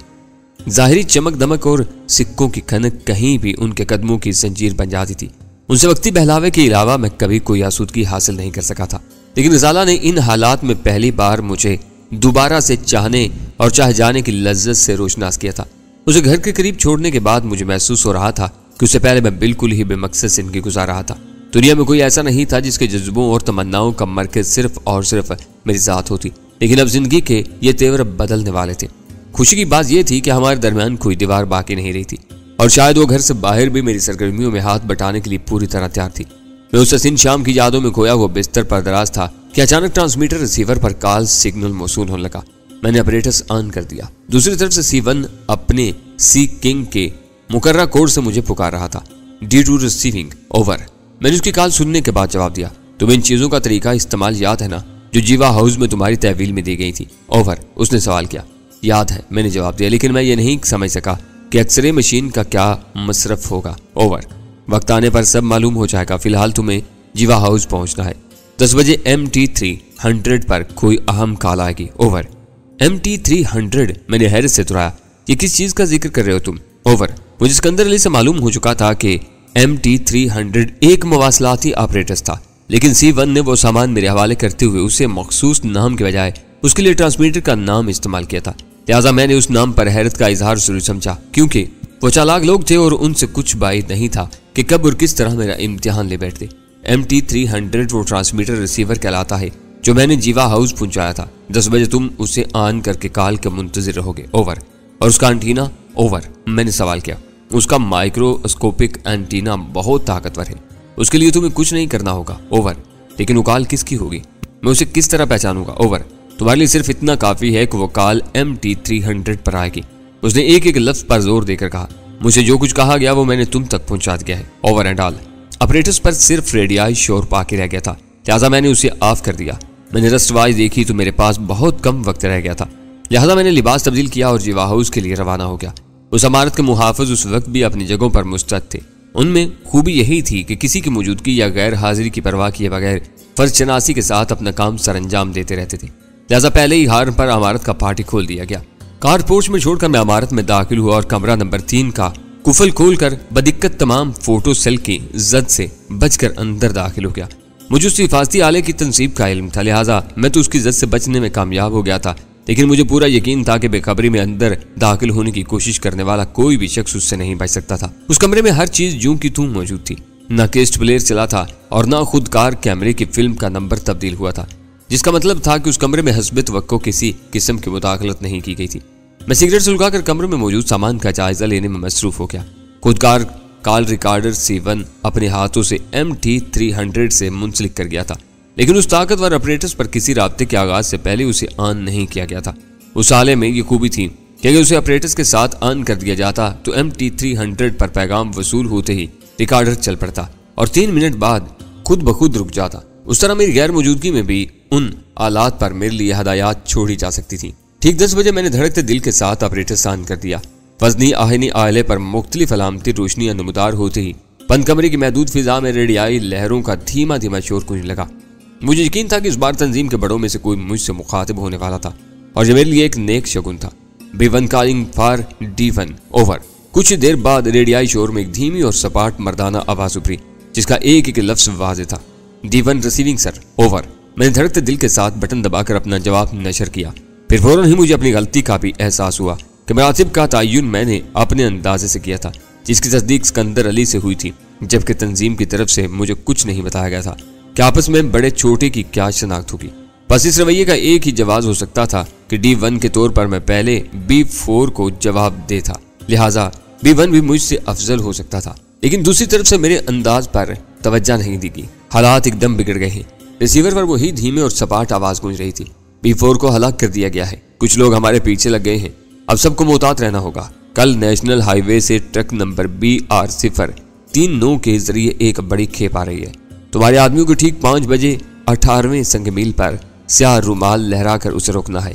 जाहिरी चमक दमक और सिक्कों की खनक कहीं भी उनके कदमों की जंजीर बन जाती थी। उनसे वक्ती बहलावे के अलावा मैं कभी कोई आसूदगी हासिल नहीं कर सका था। लेकिन ज़ाला ने इन हालात में पहली बार मुझे दोबारा से चाहने और चाह जाने की लज्जत से रोशनास किया था। उसे घर के करीब छोड़ने के बाद मुझे महसूस हो रहा था कि उससे पहले मैं बिल्कुल ही बेमकसद जिंदगी गुजार रहा था। दुनिया में कोई ऐसा नहीं था जिसके जज्बों और तमन्नाओं का मरकज सिर्फ और सिर्फ मेरी ज़ात होती। लेकिन अब जिंदगी के ये तेवर बदलने वाले थे। खुशी की बात यह थी कि हमारे दरमियान कोई दीवार बाकी नहीं रही थी और शायद वो घर से बाहर भी मेरी सरगर्मियों में हाथ बटाने के लिए पूरी तरह तैयार थी। मैं उस हसीन शाम की यादों में खोया हुआ बिस्तर पर दराज था कि अचानक ट्रांसमीटर रिसीवर पर कॉल सिग्नल मौसूल होने लगा। मैंने ऑपरेटर्स ऑन कर दिया। दूसरी तरफ से C1 अपने सी किंग के मुकर्रा कोड से मुझे पुकार रहा था। D2 receiving, over. मैंने उसकी कॉल सुनने के बाद जवाब दिया। तुम्हें इन चीजों का तरीका इस्तेमाल याद है ना जो जीवा हाउस में तुम्हारी तहवील में दी गई थी? ओवर। उसने सवाल किया। याद है, मैंने जवाब दिया, लेकिन मैं ये नहीं समझ सका कि एक्सरे मशीन का क्या मसरफ होगा। ओवर। वक्त आने पर सब मालूम हो जाएगा। फिलहाल तुम्हें जीवा हाउस पहुंचना है। 10 बजे MT300 पर कोई अहम कॉल आएगी। ओवर। MT300? मैंने हैरत से दोहराया। ये किस चीज का जिक्र कर रहे हो तुम? ओवर। मुझे सिकंदर अली से मालूम हो चुका था कि MT300 एक मवासलाती ऑपरेटर था, लेकिन C1 ने वो सामान मेरे हवाले करते हुए उसे मखसूस नाम के बजाय उसके लिए ट्रांसमीटर का नाम इस्तेमाल किया था। लिहाजा मैंने उस नाम पर हैरत का इजहार जरूर समझा, क्योंकि वो चालाक लोग थे और उनसे कुछ बात नहीं था कि कब और किस तरह मेरा इम्तिहान ले बैठते। MT300 वो ट्रांसमीटर रिसीवर कहलाता है जो मैंने जीवा हाउस पहुंचाया था। 10 बजे तुम उसे ऑन करके कॉल के मुंतजिर रहोगे। ओवर। और उसका एंटीना? ओवर। मैंने सवाल किया। उसका माइक्रोस्कोपिक एंटीना बहुत ताकतवर है, उसके लिए तुम्हें कुछ नहीं करना होगा। ओवर। लेकिन वो कॉल किसकी होगी? मैं उसे किस तरह पहचानूंगा? ओवर। तुम्हारे लिए सिर्फ इतना काफी है कि वो कॉल MT300 पर आएगी। उसने एक एक लफ्ज पर जोर देकर कहा। मुझे जो कुछ कहा गया वो मैंने तुम तक पहुंचा दिया है। Over and all. ऑपरेटर्स पर सिर्फ रेडियाई शोर बाकी रह गया था, लिहाजा मैंने उसे ऑफ कर दिया। मैंने रस्टवाइज देखी तो मेरे पास बहुत कम वक्त रह गया था, लिहाजा मैंने लिबास तब्दील किया और जीवा हाउस के लिए रवाना हो गया। उस इमारत के मुहाफिज उस वक्त भी अपनी जगहों पर मुस्तैद थे। उनमें खूबी यही थी कि किसी की मौजूदगी या गैर हाजिरी की परवाह किए बगैर फर्जशनासी के साथ अपना काम सरअंजाम देते रहते थे। लिहाजा पहले ही हार पर इमारत का पार्टी खोल दिया गया। कार पोर्च में छोड़कर मैं इमारत में दाखिल हुआ और कमरा नंबर 3 का कुफल खोलकर बदिक्कत तमाम फोटो सेल की जद से बचकर अंदर दाखिल हो गया। मुझे उस हिफाजती आले की तनसीब का इल्म था, लिहाजा मैं तो उसकी जद से बचने में कामयाब हो गया था। लेकिन मुझे पूरा यकीन था कि बेखबरी में अंदर दाखिल होने की कोशिश करने वाला कोई भी शख्स उससे नहीं बच सकता था। उस कमरे में हर चीज यूं की तूं मौजूद थी। न केस्ट प्लेयर चला था और न खुदकार कैमरे की फिल्म का नंबर तब्दील हुआ था, जिसका मतलब था कि उस कमरे में हस्ब तवक्को किसी किस्म की मुदाखलत नहीं की गई थी। मैं सिगरेट सुलगाकर कमरे में मौजूद सामान का जायजा लेने में मसरूफ हो गया। खुदकार कॉल रिकॉर्डर C1 अपने हाथों से MT300 से मुंसलिक कर गया था, लेकिन उस ताकतवर ऑपरेटर्स पर किसी राब्ते के आगाज से पहले उसे ऑन नहीं किया गया था। उस आले में ये खूबी थी कि अगर उसे ऑपरेटर्स के साथ ऑन कर दिया जाता तो MT300 पर पैगाम वसूल होते ही रिकॉर्डर चल पड़ता और 3 मिनट बाद खुद ब खुद रुक जाता। उस तरह मेरी गैर मौजूदगी में भी उन आलात पर मेरे लिए हदायत छोड़ी जा सकती थी। ठीक 10 बजे मैंने धड़कते दिल के साथ ऑपरेटर्स ऑन कर दिया। वजनी आहनी आले पर मुख्तलिफ अलामती रोशनियां नमदार होते ही बंद कमरे की महदूद फिजा में रेडियाई लहरों का धीमा धीमा शोर गूंजने लगा। मुझे यकीन था कि इस बार तंजीम के बड़ों में से कोई मुझसे मुखातिब होने वाला था और ये मेरे लिए एक नेक शगुन था। B1 calling for D1। Over. कुछ ही देर बाद रेडियाई शोर में एक धीमी और सपाट मर्दाना आवाज उभरी, जिसका एक एक लफ्ज वाज़ेह था। D1 receiving sir. ओवर। मैंने धड़कते दिल के साथ बटन दबाकर अपना जवाब नशर किया। फिर फौरन ही मुझे अपनी गलती का भी एहसास हुआ कि मरातिब का तयन मैंने अपने अंदाजे से किया था, जिसकी तस्दीक सिकंदर अली से हुई थी, जबकि तंजीम की तरफ से मुझे कुछ नहीं बताया गया था कि आपस में बड़े छोटे की क्या शनाख्त होगी। बस इस रवैये का एक ही जवाब हो सकता था कि D1 के तौर पर मैं पहले B4 को जवाब दे था, लिहाजा B1 भी मुझसे अफजल हो सकता था। लेकिन दूसरी तरफ से मेरे अंदाज पर तवज्जो नहीं दी गई। हालात एकदम बिगड़ गए हैं। रिसीवर पर वही धीमे और सपाट आवाज गूंज रही थी। B4 को हलाक कर दिया गया है। कुछ लोग हमारे पीछे लग गए हैं। अब सबको मोहतात रहना होगा। कल नेशनल हाईवे से ट्रक नंबर BR039 के जरिए एक बड़ी खेप आ रही है। तुम्हारे आदमियों को ठीक 5 बजे 18वें संग मील पर स्याह रुमाल लहराकर उसे रोकना है।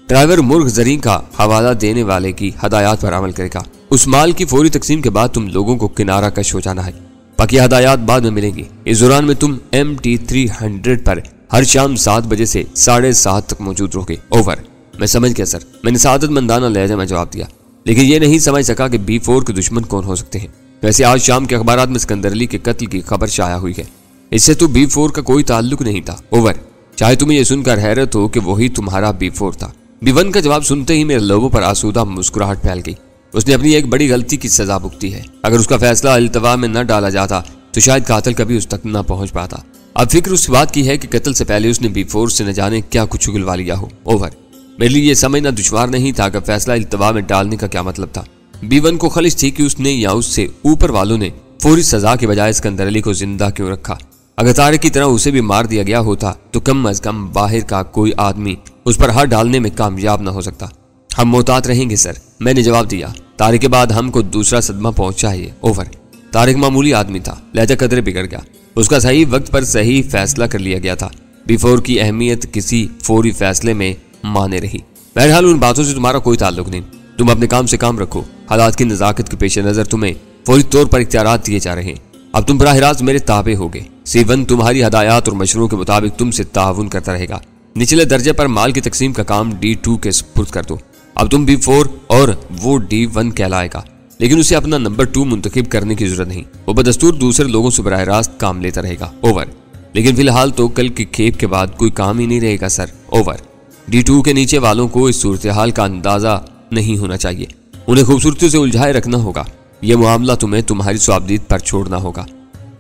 ड्राइवर मुर्ग जरी का हवाला देने वाले की हदायत पर अमल करेगा। उस माल की फौरी तकसीम के बाद तुम लोगों को किनारा कश हो जाना है। बाकी हदायत बाद में मिलेंगी। इस दौरान में तुम MT 300 पर हर शाम 7 बजे से 7:30 तक मौजूद रहोगे। ओवर। मैं समझ गया सर, मैंने सादतमंदाना लहजा में जवाब दिया, लेकिन ये नहीं समझ सका कि B4 के दुश्मन कौन हो सकते हैं। वैसे आज शाम के अखबारात में सिकंदर अली के कत्ल की खबर शाया हुई है। इससे तो B4 का कोई ताल्लुक नहीं था। ओवर। चाहे तुम्हें यह सुनकर हैरत हो कि वही तुम्हारा B4 था। B1 का जवाब सुनते ही मेरे लोगों पर आसूदा मुस्कुराहट फैल गई। उसने अपनी एक बड़ी गलती की सजा भुगती है। अगर उसका फैसला अल्तवा में न डाला जाता तो शायद कातिल कभी उस तक न पहुंच पाता। अब फिक्र उस बात की है कि कत्ल से पहले उसने B4 से न जाने क्या कुछ उगलवा लिया हो। ओवर। मेरे लिए यह समझना दुश्वार नहीं था कि फैसला अल्तवा में डालने का क्या मतलब था। B1 को खलिश थी कि उसने या उससे ऊपर वालों ने फौरी सजा के बजाय सिकंदर अली को जिंदा क्यों रखा। अगर तारिक की तरह उसे भी मार दिया गया होता तो कम अज कम बाहर का कोई आदमी उस पर हाथ डालने में कामयाब न हो सकता। हम मोहतात रहेंगे सर, मैंने जवाब दिया। तारिक के बाद हमको दूसरा सदमा पहुंचा है। ओवर। तारिक मामूली आदमी था, लहजा कदरे बिगड़ गया। उसका सही वक्त पर सही फैसला कर लिया गया था। B4 की अहमियत किसी फौरी फैसले में माने रही। बहरहाल उन बातों से तुम्हारा कोई ताल्लुक नहीं। तुम अपने काम से काम रखो। हालात की नजाकत के पेश नजर तुम्हें फौरी तौर पर इख्तियारात दिए जा रहे हैं। अब तुम बराह रास्त मेरे ताबे होगे। C1 तुम्हारी हदायत और मशवरों के मुताबिक तुमसे ताउन करता रहेगा। निचले दर्जे पर माल की तकसीम का काम D2 के सुपुर्द कर दो। अब तुम B4 और वो D1 कहलाएगा, लेकिन उसे अपना नंबर 2 मुंतखब करने की जरूरत नहीं। वो बदस्तूर दूसरे लोगों से बराह रास्त काम लेता रहेगा। ओवर। लेकिन फिलहाल तो कल की खेप के बाद कोई काम ही नहीं रहेगा सर। ओवर। D2 के नीचे वालों को इस सूरत हाल का अंदाजा नहीं होना चाहिए। उन्हें खूबसूरती से उलझाए रखना होगा। यह मामला तुम्हें तुम्हारी स्वाबदीद पर छोड़ना होगा।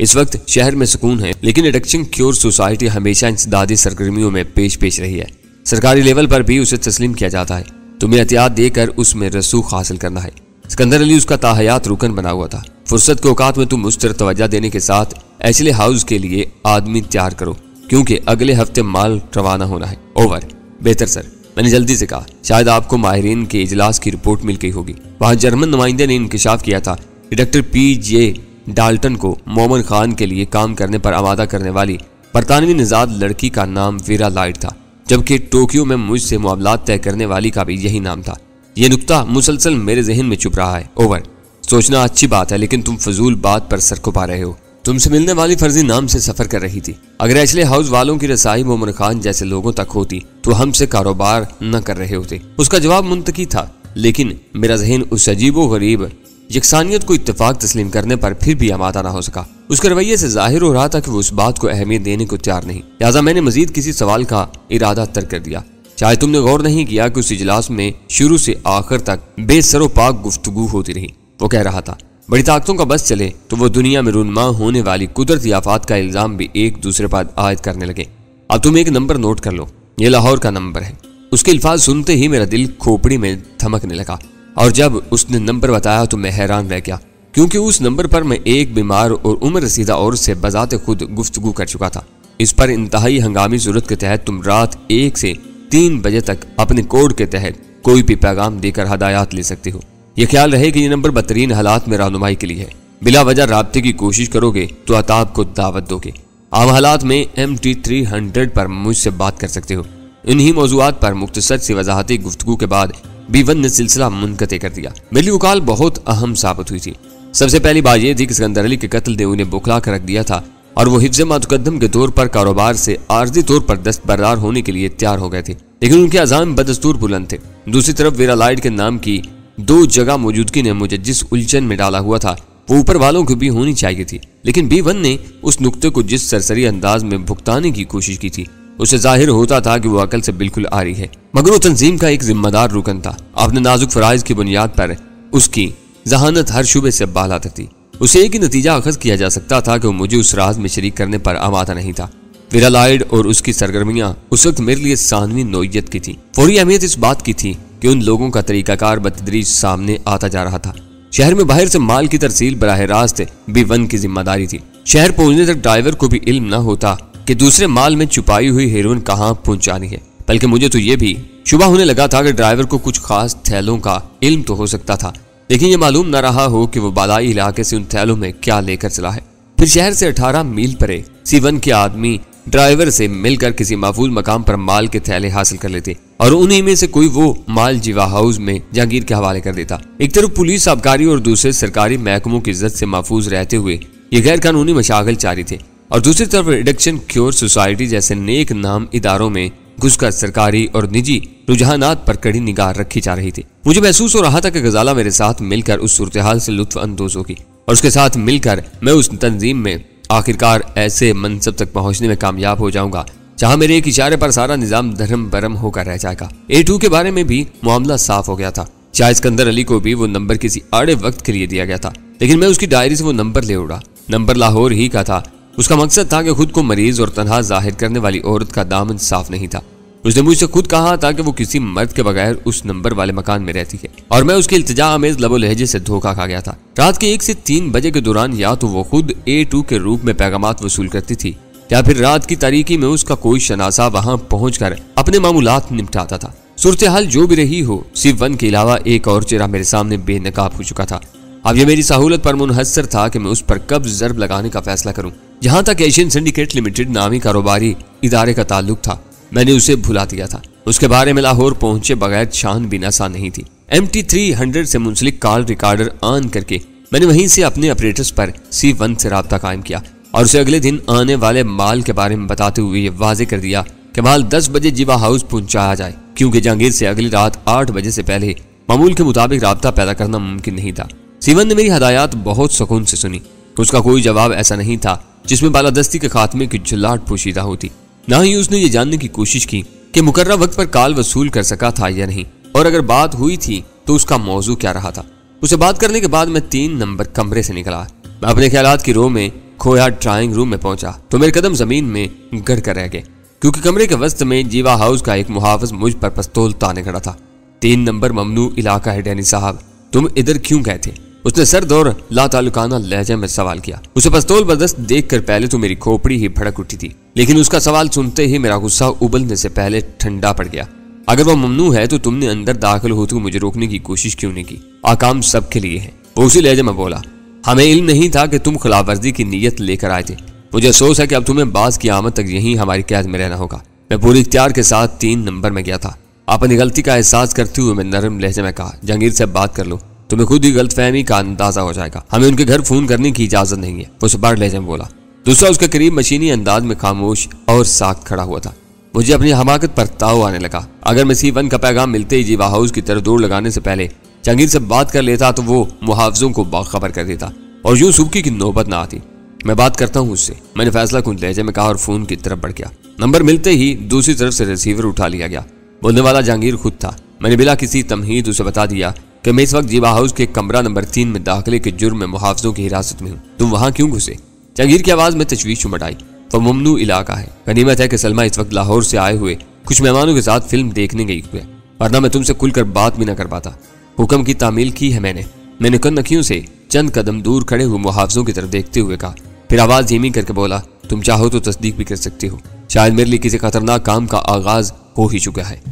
इस वक्त शहर में सुकून है, लेकिन एडिक्शन क्योर सोसाइटी हमेशा इंसदादी सरगर्मियों में पेश रही है। सरकारी लेवल पर भी उसे तस्लीम किया जाता है। तुम्हें एहतियात देकर उसमें रसूख हासिल करना है। सिकंदर अली उसका ताहयात रुकन बना हुआ था। फुर्सत के औकात में तुम उस तरफ तवज्जो देने के साथ एचले हाउस के लिए आदमी तैयार करो, क्योंकि अगले हफ्ते माल रवाना होना है। ओवर। बेहतर सर, मैंने जल्दी से कहा। शायद आपको माहिरीन के इजलास की रिपोर्ट मिल गई होगी। वहां जर्मन नुमाइंदे ने इंकशाफ किया था कि डॉक्टर PJ डाल्टन को मोमन खान के लिए काम करने पर आमादा करने वाली बरतानवी निजाद लड़की का नाम वीरा लाइट था, जबकि टोक्यो में मुझसे मुआवलात तय करने वाली का भी यही नाम था। यह नुक्ता मुसलसल मेरे जहन में छुप रहा है। ओवर। सोचना अच्छी बात है, लेकिन तुम फजूल बात पर सर खुपा रहे हो। तुमसे मिलने वाली फर्जी नाम से सफर कर रही थी। अगर एचले हाउस वालों की रसाई मोमन खान जैसे लोगों तक होती तो हमसे कारोबार न कर रहे होते। उसका जवाब मुंतकी था, लेकिन मेरा जहन उस अजीबो गरीब यकसानियत को इत्तेफाक तस्लीम करने पर फिर भी आमादा ना हो सका। उसके रवैये से जाहिर हो रहा था कि वो उस बात को अहमियत देने को तैयार नहीं। लिहाजा मैंने मजीद किसी सवाल का इरादा तर्क कर दिया। चाहे तुमने गौर नहीं किया कि उस इजलास में शुरू से आखिर तक बेसरो पाक गुफ्तगू होती रही। वो कह रहा था, बड़ी ताकतों का बस चले तो वो दुनिया में रुनमा होने वाली कुदरती आफात का इल्जाम भी एक दूसरे पर आयद करने लगे। अब तुम एक नंबर नोट कर लो, ये लाहौर का नंबर है। उसके अल्फाज सुनते ही मेरा दिल खोपड़ी में थमकने लगा, और जब उसने नंबर बताया तो मैं हैरान रह गया, क्योंकि उस नंबर पर मैं एक बीमार और उम्र रसीदा औरत से बजाते खुद गुफ्तगू कर चुका था। इस पर इंतहाई हंगामी जरूरत के तहत तुम रात 1 से 3 बजे तक अपने कोड के तहत कोई भी पैगाम देकर हदायत ले सकते हो। यह ख्याल रहे कि यह नंबर बदतरीन हालात में रहनुमाई के लिए है। बिला वजह राब्ते की कोशिश करोगे तो अताब को दावत दोगे। आम हालात में MT 300 पर मुझसे बात कर सकते हो। इन्हीं मौजूआत पर मुख्तसर सी वजाहती गुफ्तगू के बाद B1 ने सिलसिला मुनक़ते कर दिया। मेरी वकाल बहुत अहम साबित हुई थी। सबसे पहली बात यह थी कि सिकंदर अली के कत्ल ने उन्हें बुखला कर रख दिया था, और वो हिफ्ज़ मुक़द्दम के तौर पर कारोबार से आर्जी तौर पर दस्तबरदार होने के लिए तैयार हो गए थे। लेकिन उनके अज़ाम बदस्तूर बुलंद थे। दूसरी तरफ वीरा लाइट के नाम की 2 जगह मौजूदगी ने मुझे जिस उलझन में डाला हुआ था वो ऊपर वालों को भी होनी चाहिए थी। लेकिन B1 ने उस नुक्ते को जिस सरसरी अंदाज में भुगताने की कोशिश की थी, उसे जाहिर होता था कि वो अकल से बिल्कुल आरी है, मगर वो तंजीम का एक जिम्मेदार रुकन था। अपने नाजुक फराइज की बुनियाद पर उसकी जहानत हर शुबे से बाला थी। उसे एक ही नतीजा अखज़ किया जा सकता था कि वो मुझे उस राज में शरीक करने पर आमादा नहीं था। वीरा लाइट और उसकी सरगर्मियां उस वक्त मेरे लिए सानवी नोयत की थी। फौरी अहमियत इस बात की थी कि उन लोगों का तरीकाकार बतदरीज सामने आता जा रहा था। शहर में बाहर से माल की तरसील बराह रास्त B1 की जिम्मेदारी थी। शहर पहुंचने तक ड्राइवर को भी इल्म न होता कि दूसरे माल में छुपाई हुई हेरोइन कहाँ पहुंचानी है, बल्कि मुझे तो ये भी शुबा होने लगा था कि ड्राइवर को कुछ खास थैलों का इल्म तो हो सकता था, लेकिन ये मालूम न रहा हो कि वो बालाई इलाके से उन थैलों में क्या लेकर चला है। फिर शहर से 18 मील परे C1 के आदमी ड्राइवर से मिलकर किसी महफूज मकाम पर माल के थैले हासिल कर लेते और उन्हीं में से कोई वो माल जीवा हाउस में जहांगीर के हवाले कर देता। एक तरफ पुलिस, आबकारी और दूसरे सरकारी महकमों की इज्जत से महफूज रहते हुए ये गैर कानूनी मशागल जारी थे, और दूसरी तरफ रिडक्शन क्योर सोसाइटी जैसे नेक नाम इदारों में घुसकर सरकारी और निजी रुझानात पर कड़ी निगाह रखी जा रही थी। मुझे महसूस हो रहा था कि गजाला मेरे साथ मिलकर उस सूरत हाल से लुत्फ अंदोज होगी और उसके साथ मिलकर मैं उस तंजीम में आखिरकार ऐसे मनसब तक पहुंचने में कामयाब हो जाऊंगा जहां मेरे एक इशारे पर सारा निजाम धर्म बरम होकर रह जाएगा। A2 के बारे में भी मामला साफ हो गया था। शायद सिकंदर अली को भी वो नंबर किसी आड़े वक्त के लिए दिया गया था, लेकिन मैं उसकी डायरी से वो नंबर ले उड़ा। नंबर लाहौर ही का था। उसका मकसद था कि खुद को मरीज और तनहा जाहिर करने वाली औरत का दामन साफ नहीं था। उसने मुझसे खुद कहा था कि वो किसी मर्द के बगैर उस नंबर वाले मकान में रहती है, और मैं उसके इल्तिजा आमेज लबो लहजे से धोखा खा गया था। रात के 1 से 3 बजे के दौरान या तो वो खुद A2 के रूप में पैगामात वसूल करती थी, या फिर रात की तारीकी में उसका कोई शनासा वहां पहुंचकर अपने मामूलात निपटाता था। सूरत हाल जो भी रही हो, C1 के अलावा एक और चेहरा मेरे सामने बेनकाब हो चुका था। अब यह मेरी सहूलत पर मुनहसर था कि मैं उस पर कब जर्ब लगाने का फैसला करूं। जहां तक एशियन सिंडिकेट लिमिटेड नामी कारोबारी इदारे का ताल्लुक था, मैंने उसे भुला दिया था। उसके बारे में लाहौर पहुंचे बगैर छानबीन आसान नहीं थी। MT300 से मुंसलिक कॉल रिकॉर्डर ऑन करके मैंने वहीं से अपने ऑपरेटर्स पर C1 से राब्ता कायम किया और उसे अगले दिन आने वाले माल के बारे में बताते हुए ये वाजे कर दिया कि माल 10 बजे जीवा हाउस पहुंचाया जाए, क्योंकि जहांगीर से अगली रात 8 बजे से पहले मामूल के मुताबिक राब्ता पैदा करना मुमकिन नहीं था। C1 ने मेरी हदायत बहुत सुकून से सुनी। उसका कोई जवाब ऐसा नहीं था जिसमें बालादस्ती के खात्मे की जुल्लाट पोशीदा होती। ना ही उसने ये जानने की कोशिश की कि मुकर्रर वक्त पर कॉल वसूल कर सका था या नहीं, और अगर बात हुई थी तो उसका मौजू क्या रहा था। उसे बात करने के बाद मैं 3 नंबर कमरे से निकला। मैं अपने ख्यालात की रो में खोया ड्राइंग रूम में पहुंचा तो मेरे कदम जमीन में गड़ कर रह गए, क्योंकि कमरे के वस्त में जीवा हाउस का एक मुहाफिज मुझ पर पिस्तौल ताने खड़ा था। 3 नंबर ममनू इलाका है डैनी साहब, तुम इधर क्यों गए थे? उसने सर्द और लातालुकाना लहजे में सवाल किया। उसे पिस्तौल बर्दस्त देखकर पहले तो मेरी खोपड़ी ही भड़क उठी थी, लेकिन उसका सवाल सुनते ही मेरा गुस्सा उबलने से पहले ठंडा पड़ गया। अगर वो ममनू है तो तुमने अंदर दाखिल होते हुए मुझे रोकने की कोशिश क्यों नहीं की? आकाम सबके लिए है, वो उसी लहजे में बोला। हमें इल्म नहीं था कि तुम खिलाफवर्जी की नीयत लेकर आए थे। मुझे अफसोस है कि अब तुम्हें बाज की आमद तक यहीं हमारी कैद में रहना होगा। मैं पूरी इख्तियार के साथ 3 नंबर में गया था। अपनी गलती का एहसास करते हुए मैं नरम लहजे में कहा, जहांगीर से बात कर लो, तुम्हें खुद ही गलतफहमी का अंदाजा हो जाएगा। हमें उनके घर फोन करने की इजाजत नहीं है, वो सबार लहजे में बोला। दूसरा उसके करीब मशीनी अंदाज में खामोश और साख्त खड़ा हुआ था। मुझे अपनी हमाकत पर ताव आने लगा। अगर मैं C1 का पैगाम मिलते ही जीवा हाउस की तरफ दौड़ लगाने से पहले जहांगीर से बात कर लेता तो वो मुहाफिजों को बाखबर कर देता और यूं सुबकी की नौबत ना आती। मैं बात करता हूँ उससे, मैंने फैसला कुन लहजे में कहा और फोन की तरफ बढ़ गया। नंबर मिलते ही दूसरी तरफ से रिसीवर उठा लिया गया। बोलने वाला जहांगीर खुद था। मैंने बिला किसी तमहीद उसे बता दिया कि मैं इस वक्त जीवा हाउस के कमरा नंबर 3 में दाखिले के जुर्म में मुहाफिजों की हिरासत में हूँ। तुम वहां क्यों घुसे? जहांगीर की आवाज में तशवीश उमड़ आई। वो ममनू इलाका है। गनीमत है कि सलमा इस वक्त लाहौर से आए हुए कुछ मेहमानों के साथ फिल्म देखने गई हुई है, वरना मैं तुमसे खुलकर बात भी न कर पाता। हुक्म की तामील की है मैंने कनखियों से चंद कदम दूर खड़े हुए मुहाफिजों की तरफ देखते हुए कहा, फिर आवाज धीमी करके बोला, तुम चाहो तो तस्दीक भी कर सकती हो, शायद मेरे लिए किसी खतरनाक काम का आगाज हो ही चुका है।